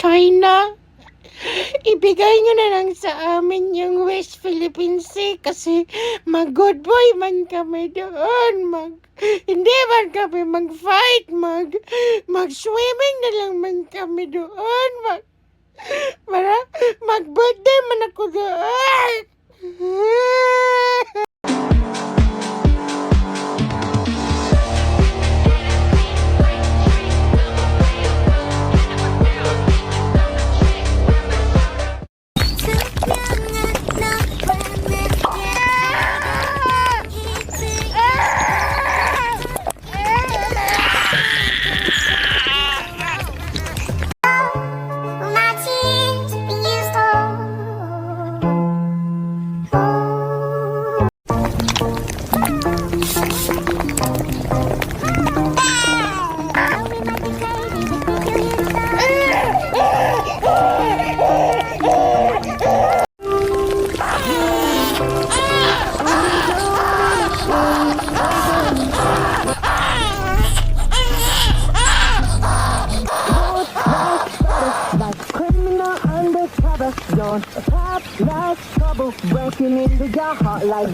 China, ibigay nyo na lang sa amin yung West Philippine Sea kasi mag-good boy man kami doon. Hindi man kami mag-fight, mag-swimming na lang man kami doon. Mag-birthday man ako doon. Don't pop like trouble breaking into your heart like